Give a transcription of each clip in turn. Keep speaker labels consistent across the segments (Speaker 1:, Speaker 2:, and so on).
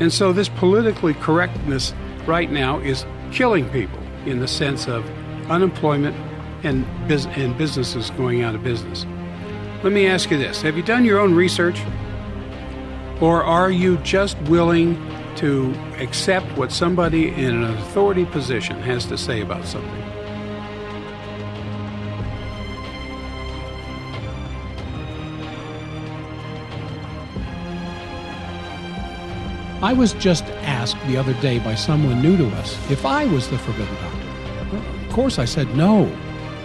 Speaker 1: And so this politically correctness right now is killing people in the sense of unemployment and businesses going out of business. Let me ask you this. Have you done your own research? Or are you just willing to accept what somebody in an authority position has to say about something?
Speaker 2: I was just asked the other day by someone new to us if I was the forbidden doctor. Well, of course I said no.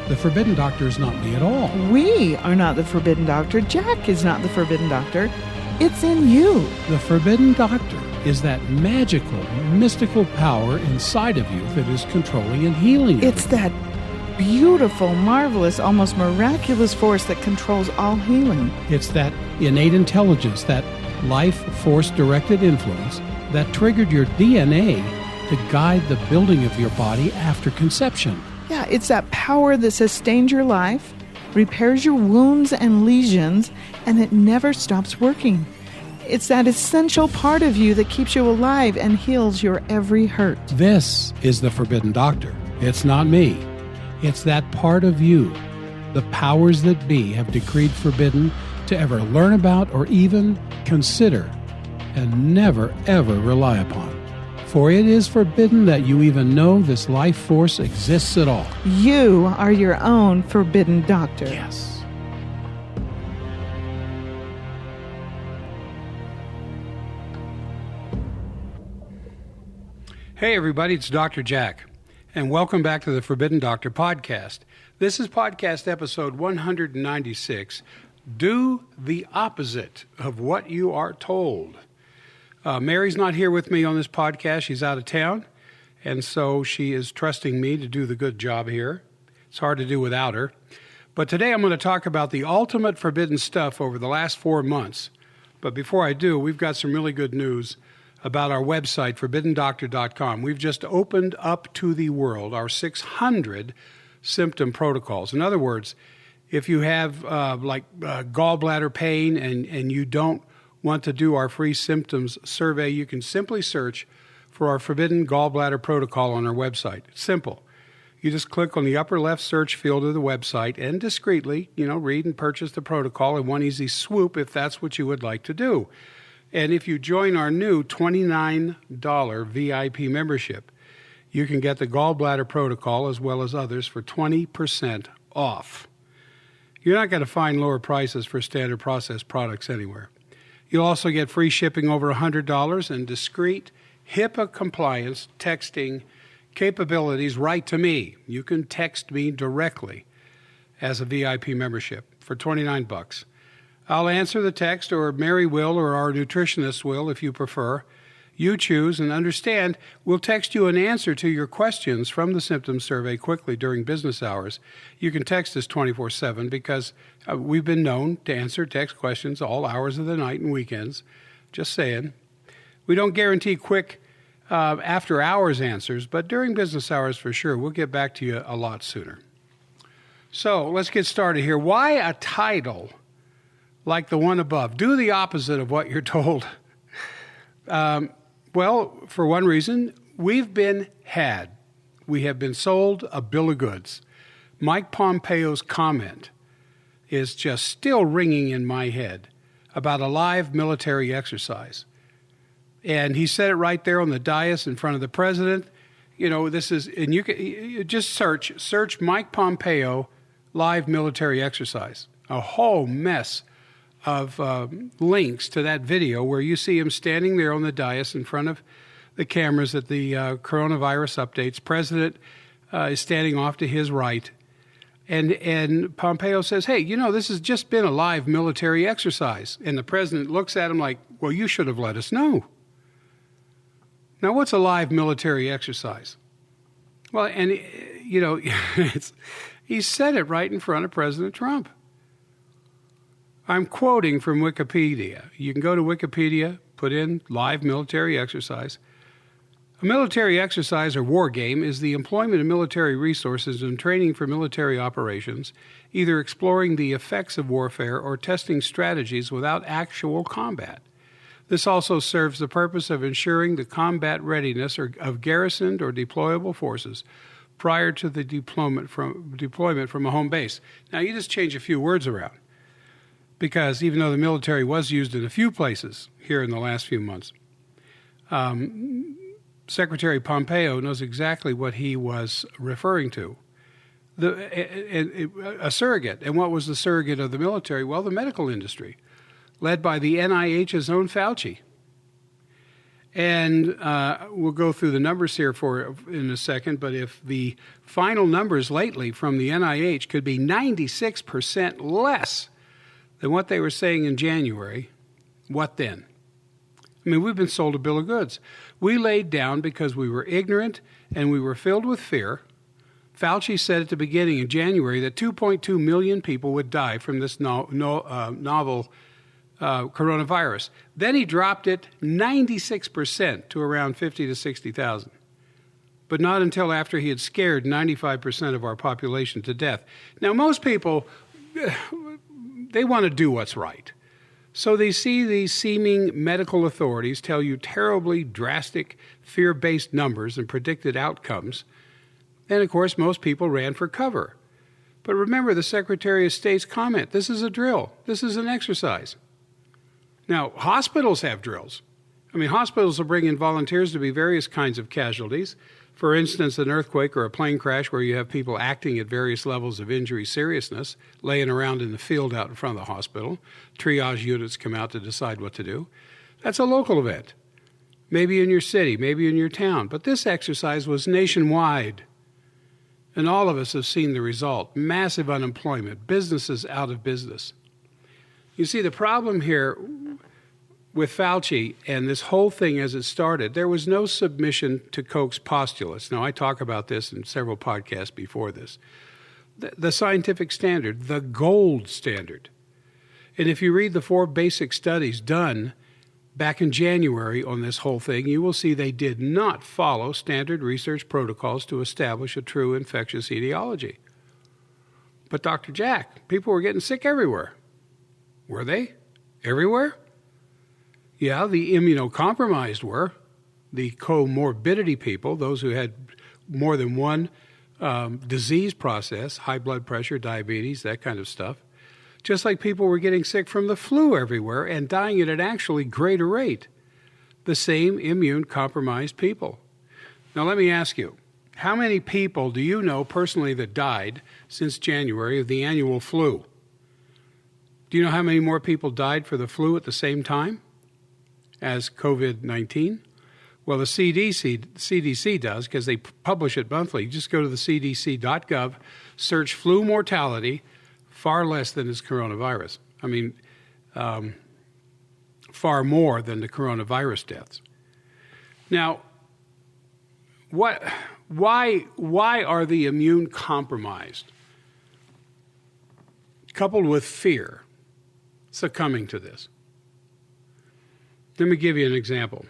Speaker 2: The forbidden doctor is not me at all.
Speaker 3: We are not the forbidden doctor. Jack is not the forbidden doctor. It's in you.
Speaker 2: The forbidden doctor is that magical, mystical power inside of you that is controlling and healing you.
Speaker 3: It's that beautiful, marvelous, almost miraculous force that controls all healing.
Speaker 2: It's that innate intelligence, that life force-directed influence that triggered your DNA to guide the building of your body after conception.
Speaker 3: Yeah, it's that power that sustains your life, repairs your wounds and lesions, and it never stops working. It's that essential part of you that keeps you alive and heals your every hurt.
Speaker 2: This is the forbidden doctor. It's not me. It's that part of you the powers that be have decreed forbidden to ever learn about or even consider, and never ever rely upon. For it is forbidden that you even know this life force exists at all.
Speaker 3: You are your own forbidden doctor.
Speaker 2: Yes.
Speaker 1: Hey everybody, it's Dr. Jack, and welcome back to the Forbidden Doctor podcast. This is podcast episode 196. Do the opposite of what you are told. Mary's not here with me on this podcast. She's out of town, and so she is trusting me to do the good job here. It's hard to do without her. But today I'm going to talk about the ultimate forbidden stuff over the last 4 months. But before I do, we've got some really good news about our website, forbiddendoctor.com. We've just opened up to the world our 600 symptom protocols. In other words, if you have gallbladder pain and you don't want to do our free symptoms survey, you can simply search for our Forbidden Gallbladder Protocol on our website. It's simple. You just click on the upper left search field of the website and discreetly, read and purchase the protocol in one easy swoop if that's what you would like to do. And if you join our new $29 VIP membership, you can get the Gallbladder Protocol as well as others for 20% off. You're not going to find lower prices for standard processed products anywhere. You'll also get free shipping over $100 and discreet HIPAA compliance texting capabilities right to me. You can text me directly as a VIP membership for $29. I'll answer the text, or Mary will, or our nutritionist will if you prefer. You choose, and understand, we'll text you an answer to your questions from the symptom survey quickly during business hours. You can text us 24/7 because we've been known to answer text questions all hours of the night and weekends. Just saying. We don't guarantee quick after-hours answers, but during business hours for sure. We'll get back to you a lot sooner. So let's get started here. Why a title like the one above? Do the opposite of what you're told. Well, for one reason, we've been had. We have been sold a bill of goods. Mike Pompeo's comment is just still ringing in my head about a live military exercise. And he said it right there on the dais in front of the president. This is, and you just search Mike Pompeo live military exercise. A whole mess of links to that video where you see him standing there on the dais in front of the cameras at the coronavirus updates. President is standing off to his right. And Pompeo says, hey, this has just been a live military exercise. And the president looks at him like, well, you should have let us know. Now, what's a live military exercise? Well, and, he said it right in front of President Trump. I'm quoting from Wikipedia. You can go to Wikipedia, put in live military exercise. A military exercise or war game is the employment of military resources and training for military operations, either exploring the effects of warfare or testing strategies without actual combat. This also serves the purpose of ensuring the combat readiness of garrisoned or deployable forces prior to the deployment from a home base. Now, you just change a few words around, because even though the military was used in a few places here in the last few months, Secretary Pompeo knows exactly what he was referring to. A surrogate. And what was the surrogate of the military? Well, the medical industry, led by the NIH's own Fauci. And we'll go through the numbers here in a second, but if the final numbers lately from the NIH could be 96% less than what they were saying in January, what then? I mean, we've been sold a bill of goods. We laid down because we were ignorant and we were filled with fear. Fauci said at the beginning in January that 2.2 million people would die from this novel coronavirus. Then he dropped it 96% to around 50 to 60,000. But not until after he had scared 95% of our population to death. Now, most people, they want to do what's right. So they see these seeming medical authorities tell you terribly drastic, fear-based numbers and predicted outcomes. And, of course, most people ran for cover. But remember the Secretary of State's comment. This is a drill. This is an exercise. Now, hospitals have drills. I mean, hospitals will bring in volunteers to be various kinds of casualties. For instance, an earthquake or a plane crash where you have people acting at various levels of injury seriousness, laying around in the field out in front of the hospital. Triage units come out to decide what to do. That's a local event. Maybe in your city, maybe in your town. But this exercise was nationwide. And all of us have seen the result. Massive unemployment, businesses out of business. You see, the problem here with Fauci and this whole thing as it started, there was no submission to Koch's postulates. Now, I talk about this in several podcasts before this. The scientific standard, the gold standard. And if you read the 4 basic studies done back in January on this whole thing, you will see they did not follow standard research protocols to establish a true infectious etiology. But Dr. Jack, people were getting sick everywhere. Were they? Everywhere? Yeah, the immunocompromised were. The comorbidity people, those who had more than one disease process, high blood pressure, diabetes, that kind of stuff. Just like people were getting sick from the flu everywhere and dying at an actually greater rate. The same immune-compromised people. Now, let me ask you, how many people do you know personally that died since January of the annual flu? Do you know how many more people died for the flu at the same time as COVID-19? Well, the CDC does, because they publish it monthly. You just go to the cdc.gov, search flu mortality, far less than this coronavirus. I mean, far more than the coronavirus deaths. Now, why are the immune compromised, coupled with fear, succumbing to this? Let me give you an example.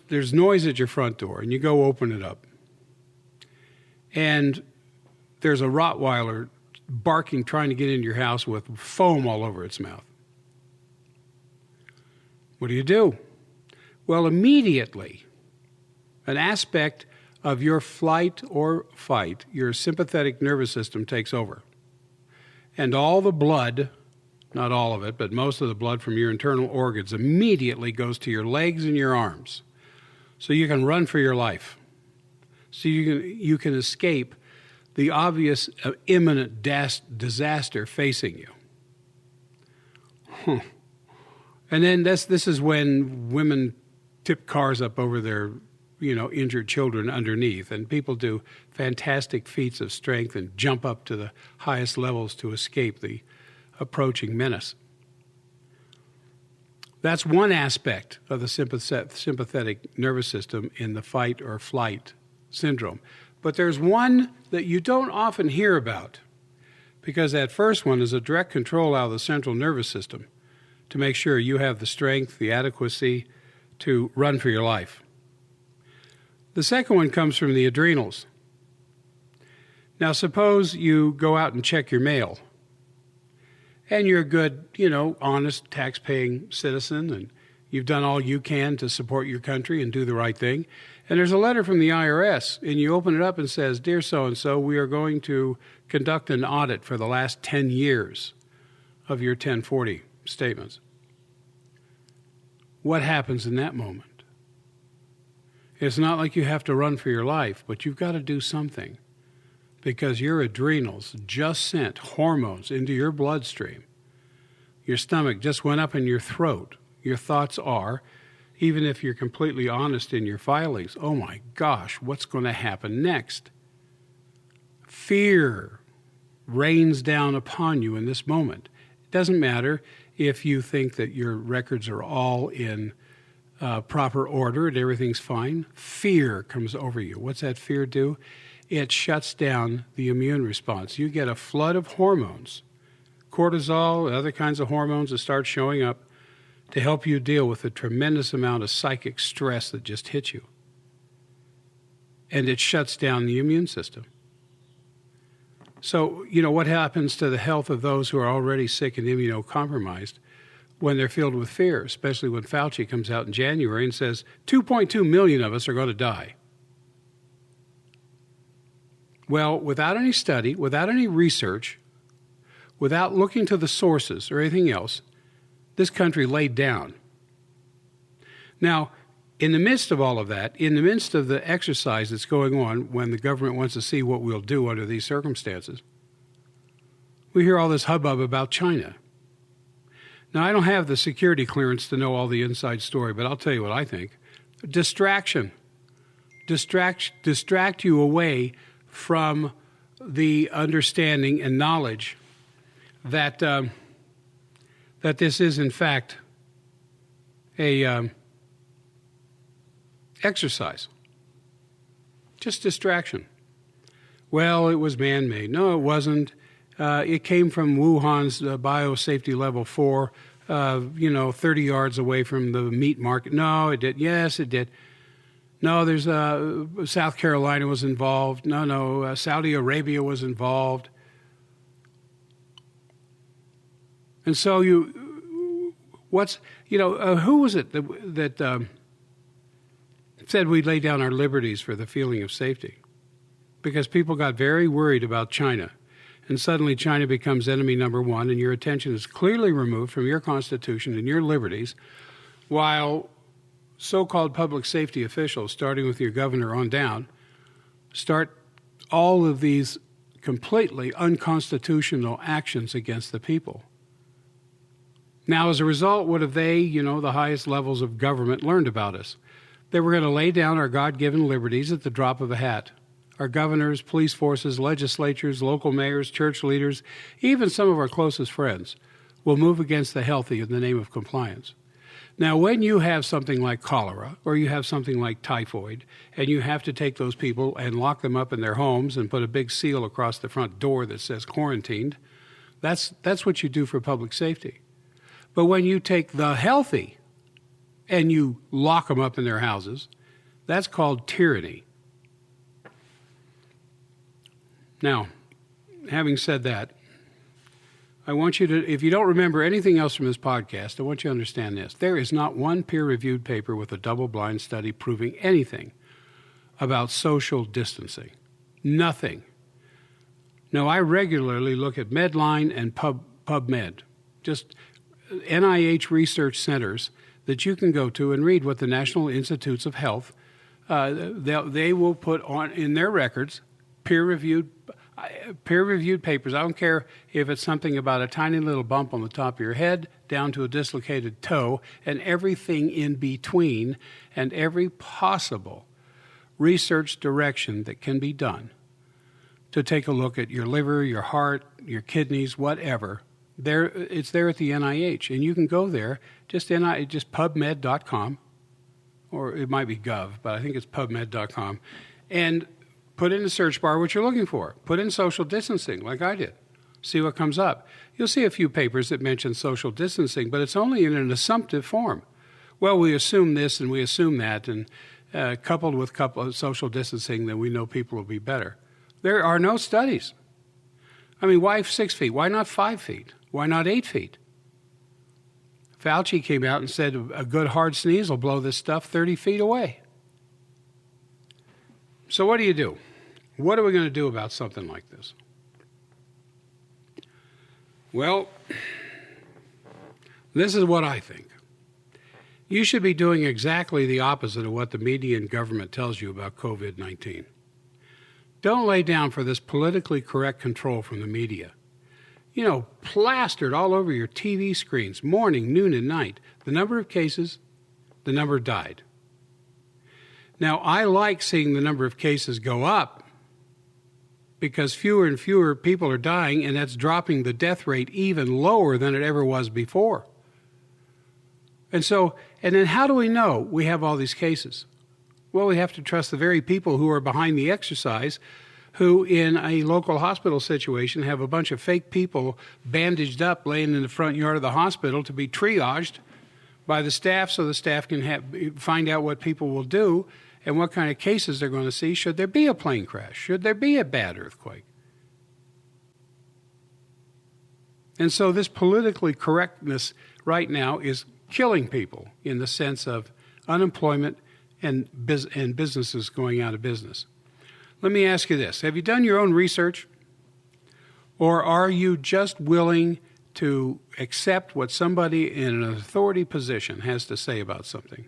Speaker 1: There's noise at your front door, and you go open it up, and there's a Rottweiler barking, trying to get into your house with foam all over its mouth. What do? Well, immediately, an aspect of your flight or fight, your sympathetic nervous system takes over. And all the blood, not all of it, but most of the blood from your internal organs immediately goes to your legs and your arms. So you can run for your life. So you can escape the obvious imminent disaster facing you. And then this is when women tip cars up over their injured children underneath, and people do fantastic feats of strength and jump up to the highest levels to escape the approaching menace. That's one aspect of the sympathetic nervous system in the fight or flight syndrome. But there's one that you don't often hear about, because that first one is a direct control out of the central nervous system to make sure you have the strength, the adequacy to run for your life. The second one comes from the adrenals. Now, suppose you go out and check your mail, and you're a good, honest, tax-paying citizen, and you've done all you can to support your country and do the right thing, and there's a letter from the IRS, and you open it up and it says, "Dear so-and-so, we are going to conduct an audit for the last 10 years of your 1040 statements." What happens in that moment? It's not like you have to run for your life, but you've got to do something, because your adrenals just sent hormones into your bloodstream. Your stomach just went up in your throat. Your thoughts are, even if you're completely honest in your filings, oh my gosh, what's going to happen next? Fear rains down upon you in this moment. It doesn't matter if you think that your records are all in proper order and everything's fine. Fear comes over you. What's that fear do? It shuts down the immune response. You get a flood of hormones, cortisol, other kinds of hormones that start showing up to help you deal with the tremendous amount of psychic stress that just hit you. And it shuts down the immune system. So, what happens to the health of those who are already sick and immunocompromised when they're filled with fear, especially when Fauci comes out in January and says 2.2 million of us are going to die? Well, without any study, without any research, without looking to the sources or anything else, this country laid down. Now, in the midst of all of that, in the midst of the exercise that's going on when the government wants to see what we'll do under these circumstances, we hear all this hubbub about China. Now, I don't have the security clearance to know all the inside story, but I'll tell you what I think. Distraction. Distract you away from the understanding and knowledge that that this is, in fact, a exercise. Just distraction. Well, it was man-made. No, it wasn't. It came from Wuhan's biosafety level 4, 30 yards away from the meat market. No, it did. Yes, it did. No, there's South Carolina was involved. No, Saudi Arabia was involved. And so who was it that said we'd lay down our liberties for the feeling of safety? Because people got very worried about China. And suddenly China becomes enemy number one, and your attention is clearly removed from your Constitution and your liberties, while so-called public safety officials, starting with your governor on down, start all of these completely unconstitutional actions against the people. Now, as a result, what have they, the highest levels of government, learned about us? They were going to lay down our God-given liberties at the drop of a hat. Our governors, police forces, legislatures, local mayors, church leaders, even some of our closest friends will move against the healthy in the name of compliance. Now, when you have something like cholera or you have something like typhoid and you have to take those people and lock them up in their homes and put a big seal across the front door that says quarantined, that's what you do for public safety. But when you take the healthy and you lock them up in their houses, that's called tyranny. Now, having said that, I want you to, if you don't remember anything else from this podcast, I want you to understand this. There is not one peer-reviewed paper with a double-blind study proving anything about social distancing. Nothing. Now, I regularly look at Medline and PubMed, just NIH research centers that you can go to and read what the National Institutes of Health, they will put on in their records, peer-reviewed papers. I don't care if it's something about a tiny little bump on the top of your head down to a dislocated toe and everything in between, and every possible research direction that can be done to take a look at your liver, your heart, your kidneys, whatever. It's there at the NIH, and you can go there, just PubMed.com, or it might be Gov, but I think it's PubMed.com, and put in the search bar what you're looking for. Put in social distancing, like I did. See what comes up. You'll see a few papers that mention social distancing, but it's only in an assumptive form. Well, we assume this and we assume that, and coupled with social distancing, then we know people will be better. There are no studies. I mean, why 6 feet? Why not 5 feet? Why not 8 feet? Fauci came out and said a good hard sneeze will blow this stuff 30 feet away. So what do? What are we going to do about something like this? Well, this is what I think. You should be doing exactly the opposite of what the media and government tells you about COVID-19. Don't lay down for this politically correct control from the media. Plastered all over your TV screens, morning, noon, and night, the number of cases, the number died. Now, I like seeing the number of cases go up because fewer and fewer people are dying, and that's dropping the death rate even lower than it ever was before. And then how do we know we have all these cases? Well, we have to trust the very people who are behind the exercise, who in a local hospital situation have a bunch of fake people bandaged up laying in the front yard of the hospital to be triaged by the staff so the staff can find out what people will do and what kind of cases they're going to see should there be a plane crash, should there be a bad earthquake. And so this politically correctness right now is killing people in the sense of unemployment and businesses going out of business. Let me ask you this. Have you done your own research? Or are you just willing to accept what somebody in an authority position has to say about something?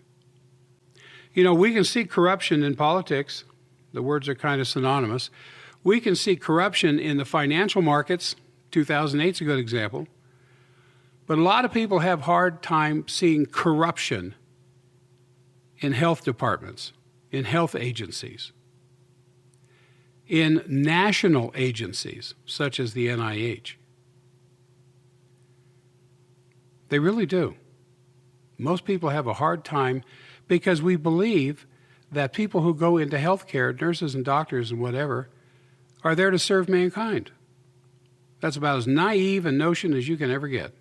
Speaker 1: We can see corruption in politics. The words are kind of synonymous. We can see corruption in the financial markets. 2008 is a good example. But a lot of people have a hard time seeing corruption in health departments, in health agencies, in national agencies such as the NIH. They really do. Most people have a hard time because we believe that people who go into healthcare, nurses and doctors and whatever, are there to serve mankind. That's about as naive a notion as you can ever get.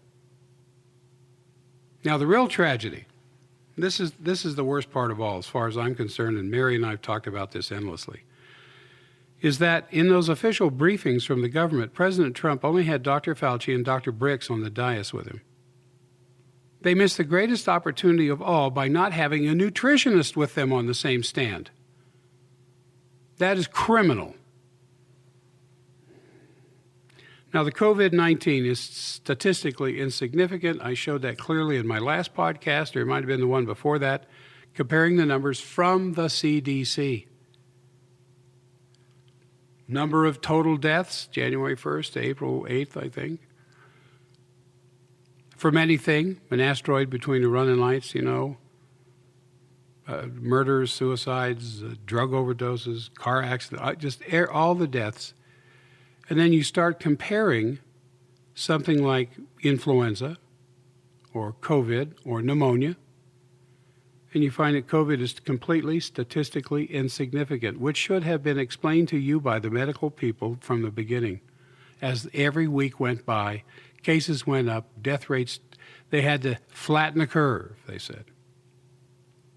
Speaker 1: Now, the real tragedy, this is the worst part of all as far as I'm concerned, and Mary and I have talked about this endlessly, is that in those official briefings from the government, President Trump only had Dr. Fauci and Dr. Birx on the dais with him. They missed the greatest opportunity of all by not having a nutritionist with them on the same stand. That is criminal. Now, the COVID-19 is statistically insignificant. I showed that clearly in my last podcast, or it might have been the one before that, comparing the numbers from the CDC. Number of total deaths, January 1st to April 8th, I think. From anything, an asteroid between the running lights, murders, suicides, drug overdoses, car accidents, all the deaths. And then you start comparing something like influenza or COVID or pneumonia, and you find that COVID is completely statistically insignificant, which should have been explained to you by the medical people from the beginning. As every week went by, cases went up, death rates, they had to flatten the curve, they said.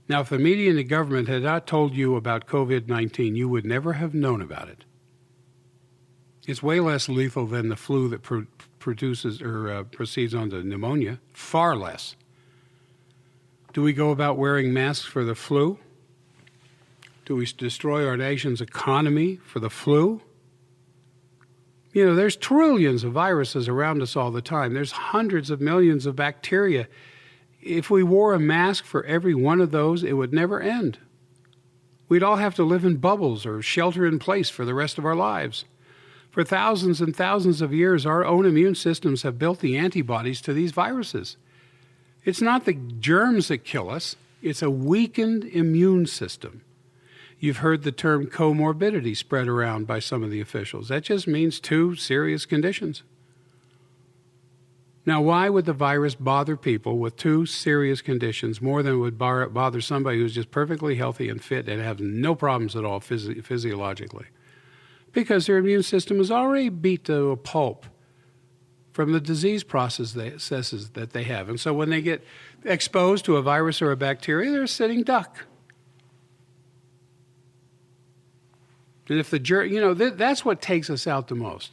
Speaker 1: Now, if the media and the government had not told you about COVID-19, you would never have known about it. It's way less lethal than the flu that produces or proceeds on to pneumonia, far less. Do we go about wearing masks for the flu? Do we destroy our nation's economy for the flu? There's trillions of viruses around us all the time. There's hundreds of millions of bacteria. If we wore a mask for every one of those, it would never end. We'd all have to live in bubbles or shelter in place for the rest of our lives. For thousands and thousands of years, our own immune systems have built the antibodies to these viruses. It's not the germs that kill us. It's a weakened immune system. You've heard the term comorbidity spread around by some of the officials. That just means 2 serious conditions. Now, why would the virus bother people with 2 serious conditions more than it would bother somebody who's just perfectly healthy and fit and have no problems at all physiologically? Because their immune system is already beat to a pulp from the disease processes that they have. And so when they get exposed to a virus or a bacteria, they're a sitting duck. And if that's what takes us out the most.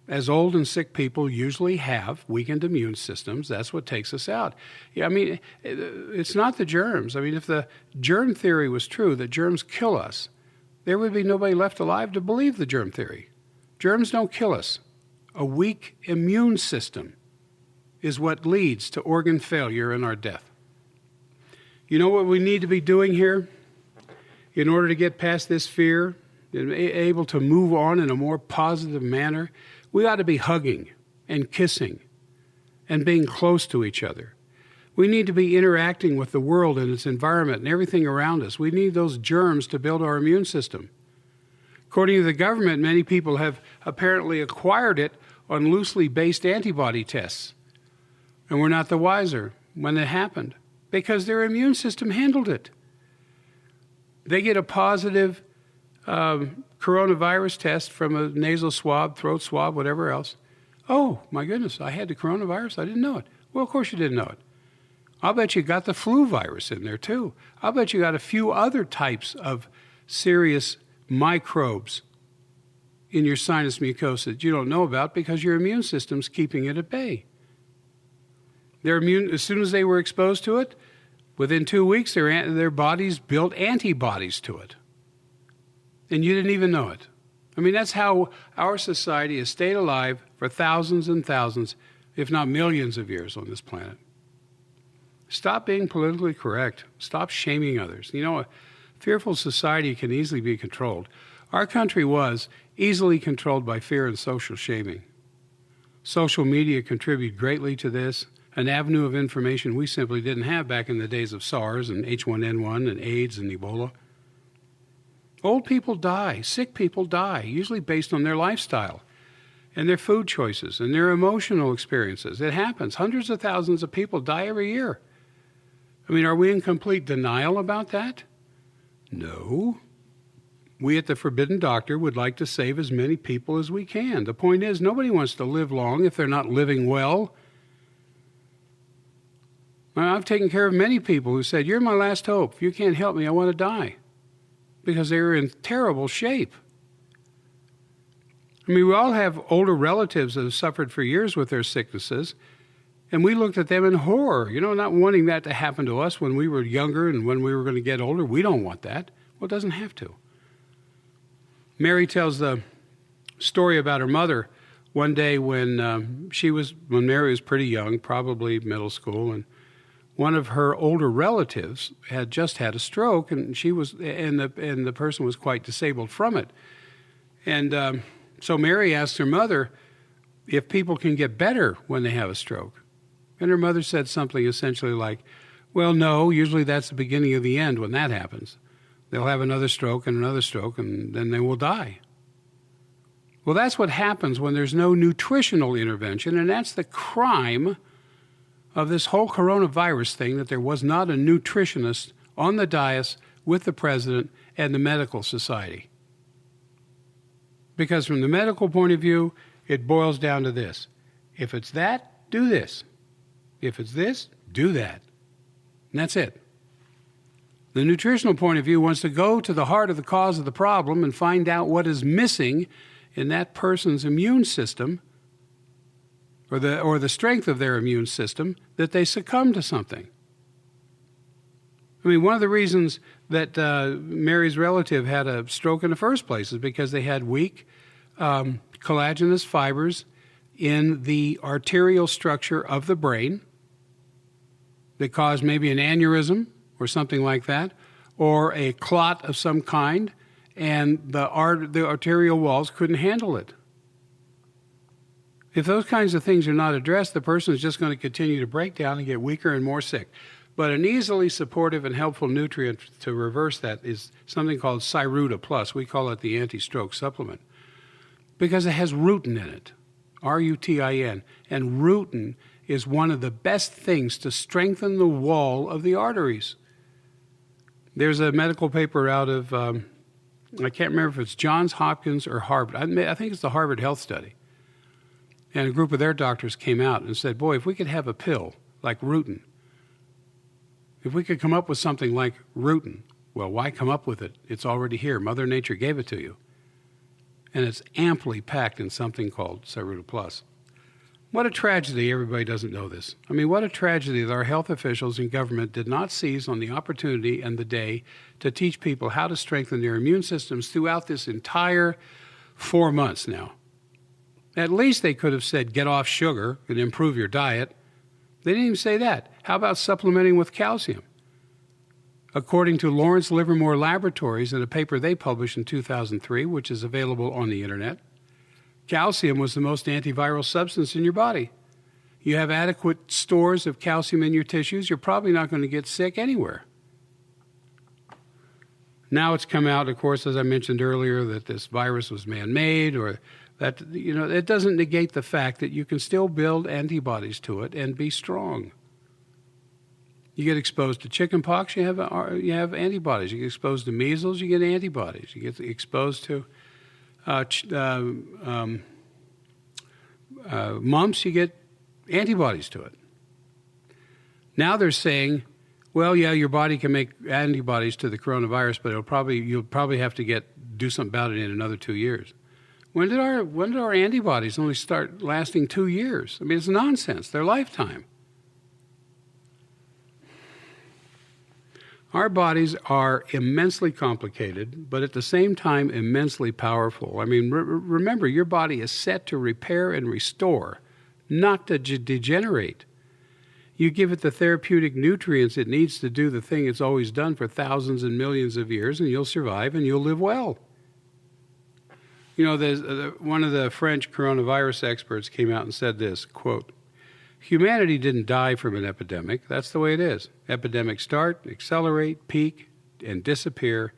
Speaker 1: as old and sick people usually have weakened immune systems. That's what takes us out. Yeah, I mean, it's not the germs. I mean, if the germ theory was true, that germs kill us, there would be nobody left alive to believe the germ theory. Germs don't kill us. A weak immune system is what leads to organ failure and our death. You know what we need to be doing here in order to get past this fear and able to move on in a more positive manner? We ought to be hugging and kissing and being close to each other. We need to be interacting with the world and its environment and everything around us. We need those germs to build our immune system. According to the government, many people have apparently acquired it on loosely based antibody tests. And we're not the wiser when it happened because their immune system handled it. They get a positive coronavirus test from a nasal swab, throat swab, whatever else. Oh, my goodness, I had the coronavirus? I didn't know it. Well, of course you didn't know it. I'll bet you got the flu virus in there, too. I'll bet you got a few other types of serious microbes in your sinus mucosa that you don't know about because your immune system's keeping it at bay. Their immune, as soon as they were exposed to it, within 2 weeks, their bodies built antibodies to it. And you didn't even know it. I mean, that's how our society has stayed alive for thousands and thousands, if not millions of years on this planet. Stop being politically correct. Stop shaming others. You know, a fearful society can easily be controlled. Our country was easily controlled by fear and social shaming. Social media contribute greatly to this, an avenue of information we simply didn't have back in the days of SARS and H1N1 and AIDS and Ebola. Old people die, sick people die, usually based on their lifestyle and their food choices and their emotional experiences. It happens. Hundreds of thousands of people die every year. I mean, are we in complete denial about that? No. We at the Forbidden Doctor would like to save as many people as we can. The point is, nobody wants to live long if they're not living well. I've taken care of many people who said, "You're my last hope. If you can't help me, I want to die," because they were in terrible shape. I mean, we all have older relatives that have suffered for years with their sicknesses, and we looked at them in horror, not wanting that to happen to us when we were younger and when we were going to get older. We don't want that. Well, it doesn't have to. Mary tells the story about her mother one day when Mary was pretty young, probably middle school, and one of her older relatives had just had a stroke, and the person was quite disabled from it. And so Mary asked her mother if people can get better when they have a stroke. And her mother said something essentially like, "Well, no, usually that's the beginning of the end when that happens. They'll have another stroke, and then they will die." Well, that's what happens when there's no nutritional intervention, and that's the crime of this whole coronavirus thing, that there was not a nutritionist on the dais with the president and the medical society. Because from the medical point of view, it boils down to this. If it's that, do this. If it's this, do that. And that's it. The nutritional point of view wants to go to the heart of the cause of the problem and find out what is missing in that person's immune system or the strength of their immune system that they succumb to something. I mean, one of the reasons that Mary's relative had a stroke in the first place is because they had weak collagenous fibers in the arterial structure of the brain that caused maybe an aneurysm or something like that, or a clot of some kind, and the arterial walls couldn't handle it. If those kinds of things are not addressed, the person is just going to continue to break down and get weaker and more sick. But an easily supportive and helpful nutrient to reverse that is something called Cyruta Plus. We call it the anti-stroke supplement because it has rutin in it, R-U-T-I-N. And rutin is one of the best things to strengthen the wall of the arteries. There's a medical paper out of, I can't remember if it's Johns Hopkins or Harvard. I think it's the Harvard Health Study. And a group of their doctors came out and said, boy, if we could have a pill like rutin, if we could come up with something like rutin, well, why come up with it? It's already here. Mother Nature gave it to you. and it's amply packed in something called Saruta Plus. What a tragedy everybody doesn't know this. I mean, what a tragedy that our health officials and government did not seize on the opportunity and the day to teach people how to strengthen their immune systems throughout this entire 4 months now. At least they could have said, get off sugar and improve your diet. They didn't even say that. How about supplementing with calcium? According to Lawrence Livermore Laboratories in a paper they published in 2003, which is available on the internet, calcium was the most antiviral substance in your body. You have adequate stores of calcium in your tissues, you're probably not going to get sick anywhere. Now it's come out, of course, as I mentioned earlier, that this virus was man-made, or that, it doesn't negate the fact that you can still build antibodies to it and be strong. You get exposed to chickenpox, you have antibodies. You get exposed to measles, you get antibodies. You get exposed to mumps, you get antibodies to it. Now they're saying, well, yeah, your body can make antibodies to the coronavirus, but you'll probably have to do something about it in another 2 years. When did our antibodies only start lasting 2 years? I mean, it's nonsense. They're lifetime. Our bodies are immensely complicated, but at the same time immensely powerful. I mean, remember, your body is set to repair and restore, not to degenerate. You give it the therapeutic nutrients it needs to do the thing it's always done for thousands and millions of years, and you'll survive and you'll live well. There's one of the French coronavirus experts came out and said this, quote, humanity didn't die from an epidemic. That's the way it is. Epidemics start, accelerate, peak, and disappear,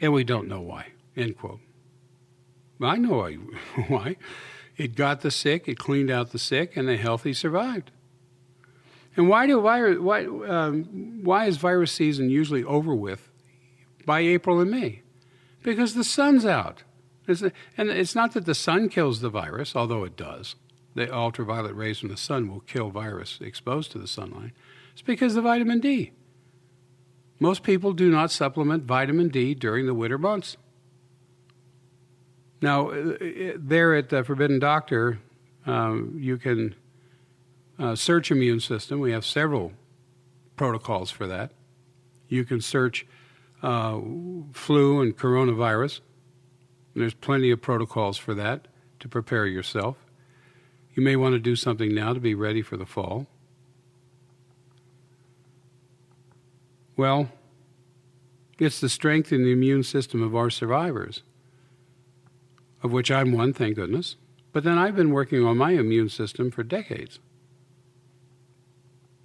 Speaker 1: and we don't know why, end quote. I know why. It got the sick, it cleaned out the sick, and the healthy survived. And why is virus season usually over with by April and May? Because the sun's out. And it's not that the sun kills the virus, although it does. The ultraviolet rays from the sun will kill virus exposed to the sunlight. It's because of vitamin D. Most people do not supplement vitamin D during the winter months. Now, there at the Forbidden Doctor, you can search immune system. We have several protocols for that. You can search flu and coronavirus. There's plenty of protocols for that to prepare yourself. You may want to do something now to be ready for the fall. Well, it's the strength in the immune system of our survivors, of which I'm one, thank goodness. But then I've been working on my immune system for decades.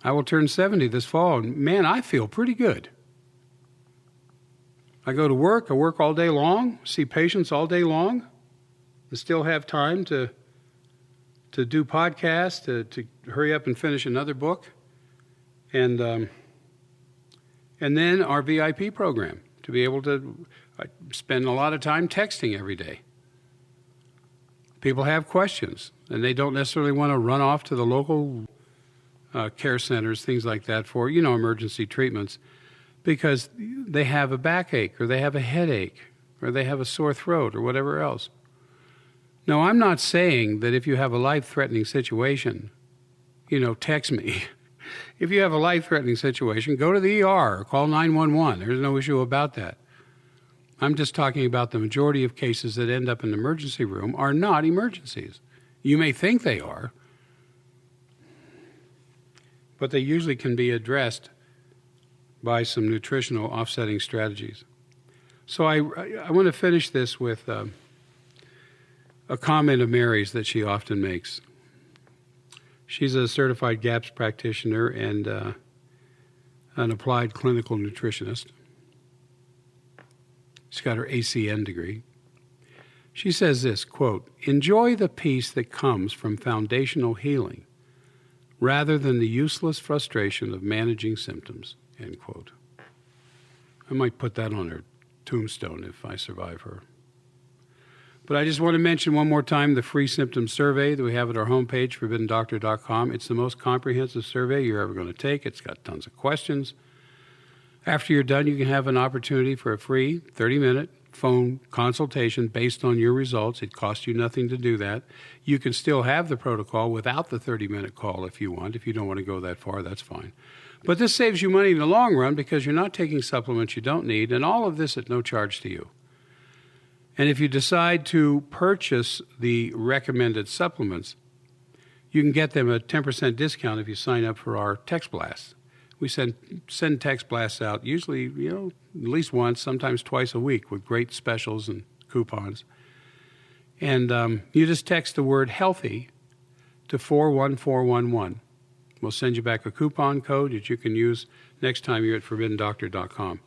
Speaker 1: I will turn 70 this fall, and man, I feel pretty good. I go to work, I work all day long, see patients all day long, and still have time to do podcasts, to hurry up and finish another book, and then our VIP program, to be able to spend a lot of time texting every day. People have questions, and they don't necessarily want to run off to the local care centers, things like that for, emergency treatments, because they have a backache, or they have a headache, or they have a sore throat, or whatever else. Now, I'm not saying that if you have a life-threatening situation, text me. If you have a life-threatening situation, go to the ER or call 911. There's no issue about that. I'm just talking about the majority of cases that end up in the emergency room are not emergencies. You may think they are, but they usually can be addressed by some nutritional offsetting strategies. So I want to finish this with a comment of Mary's that she often makes. She's a certified GAPS practitioner and an applied clinical nutritionist. She's got her ACN degree. She says this, quote, enjoy the peace that comes from foundational healing rather than the useless frustration of managing symptoms, end quote. I might put that on her tombstone if I survive her. But I just want to mention one more time the free symptom survey that we have at our homepage, forbiddendoctor.com. It's the most comprehensive survey you're ever going to take. It's got tons of questions. After you're done, you can have an opportunity for a free 30-minute phone consultation based on your results. It costs you nothing to do that. You can still have the protocol without the 30-minute call if you want. If you don't want to go that far, that's fine. But this saves you money in the long run because you're not taking supplements you don't need, and all of this at no charge to you. And if you decide to purchase the recommended supplements, you can get them a 10% discount if you sign up for our text blasts. We send text blasts out usually, at least once, sometimes twice a week with great specials and coupons. And you just text the word healthy to 41411. We'll send you back a coupon code that you can use next time you're at forbiddendoctor.com.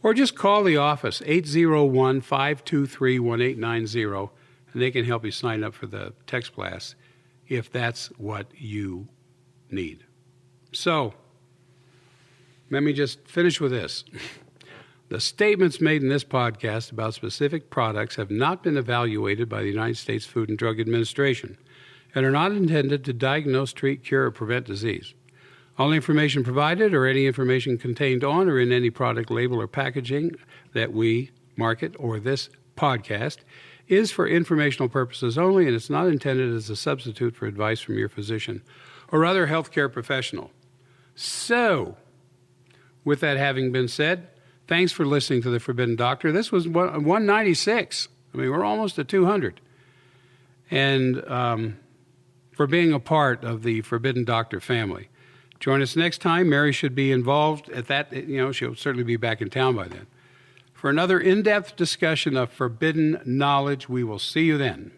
Speaker 1: Or just call the office, 801-523-1890, and they can help you sign up for the text blast if that's what you need. So, let me just finish with this. The statements made in this podcast about specific products have not been evaluated by the United States Food and Drug Administration and are not intended to diagnose, treat, cure, or prevent disease. All information provided or any information contained on or in any product label or packaging that we market or this podcast is for informational purposes only, and it's not intended as a substitute for advice from your physician or other healthcare professional. So, with that having been said, thanks for listening to The Forbidden Doctor. This was 196. We're almost at 200. And for being a part of the Forbidden Doctor family. Join us next time. Mary should be involved at that. She'll certainly be back in town by then. For another in-depth discussion of forbidden knowledge, we will see you then.